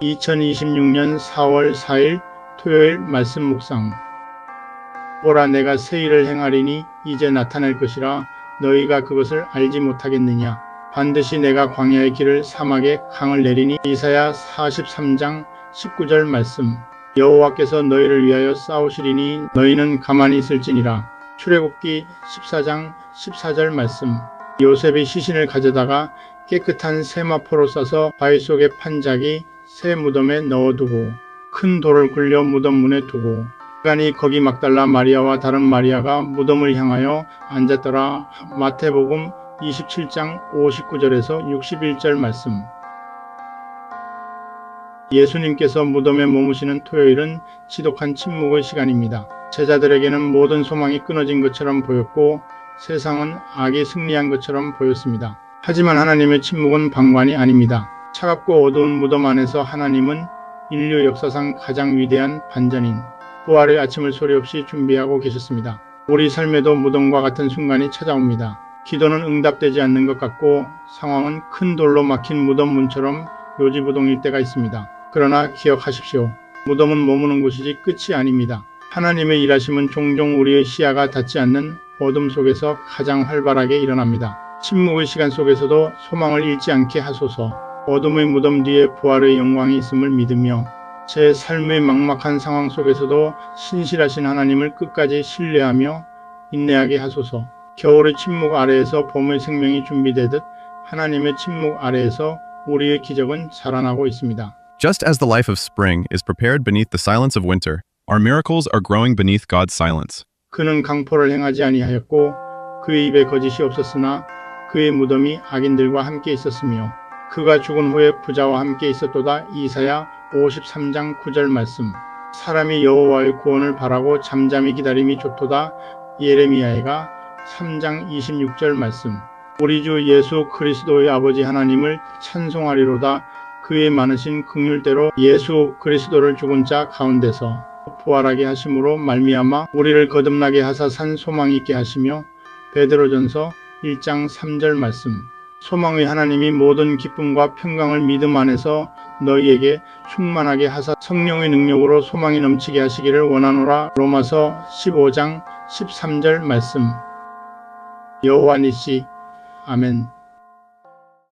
2026년 4월 4일 토요일 말씀 묵상. 보라, 내가 새 일을 행하리니 이제 나타날 것이라 너희가 그것을 알지 못하겠느냐. 반드시 내가 광야의 길을 사막에 강을 내리니. 이사야 43장 19절 말씀. 여호와께서 너희를 위하여 싸우시리니 너희는 가만히 있을지니라. 출애굽기 14장 14절 말씀. 요셉이 시신을 가져다가 깨끗한 세마포로 싸서 바위 속에 판 자기 새 무덤에 넣어두고 큰 돌을 굴려 무덤 문에 두고, 시간이 거기 막달라 마리아와 다른 마리아가 무덤을 향하여 앉았더라. 마태복음 27장 59절에서 61절 말씀. 예수님께서 무덤에 머무시는 토요일은 지독한 침묵의 시간입니다. 제자들에게는 모든 소망이 끊어진 것처럼 보였고 세상은 악이 승리한 것처럼 보였습니다. 하지만 하나님의 침묵은 방관이 아닙니다. 차갑고 어두운 무덤 안에서 하나님은 인류 역사상 가장 위대한 반전인 부활의 아침을 소리 없이 준비하고 계셨습니다. 우리 삶에도 무덤과 같은 순간이 찾아옵니다. 기도는 응답되지 않는 것 같고 상황은 큰 돌로 막힌 무덤 문처럼 요지부동일 때가 있습니다. 그러나 기억하십시오. 무덤은 머무는 곳이지 끝이 아닙니다. 하나님의 일하심은 종종 우리의 시야가 닿지 않는 어둠 속에서 가장 활발하게 일어납니다. 침묵의 시간 속에서도 소망을 잃지 않게 하소서. 어둠의 무덤 뒤에 부활의 영광이 있음을 믿으며 제 삶의 막막한 상황 속에서도 신실하신 하나님을 끝까지 신뢰하며 인내하게 하소서. 겨울의 침묵 아래에서 봄의 생명이 준비되듯 하나님의 침묵 아래에서 우리의 기적은 자라나고 있습니다. Just as the life of spring is prepared beneath the silence of winter, our miracles are growing beneath God's silence. 그는 강포를 행하지 아니하였고 그의 입에 거짓이 없었으나 그의 무덤이 악인들과 함께 있었으며 그가 죽은 후에 부자와 함께 있었도다. 이사야 53장 9절 말씀. 사람이 여호와의 구원을 바라고 잠잠히 기다림이 좋도다. 예레미야가 3장 26절 말씀. 우리 주 예수 그리스도의 아버지 하나님을 찬송하리로다. 그의 많으신 긍휼대로 예수 그리스도를 죽은 자 가운데서 부활하게 하심으로 말미암아 우리를 거듭나게 하사 산 소망 있게 하시며. 베드로전서 1장 3절 말씀. 소망의 하나님이 모든 기쁨과 평강을 믿음 안에서 너희에게 충만하게 하사 성령의 능력으로 소망이 넘치게 하시기를 원하노라. 로마서 15장 13절 말씀. 여호와 니시. 아멘.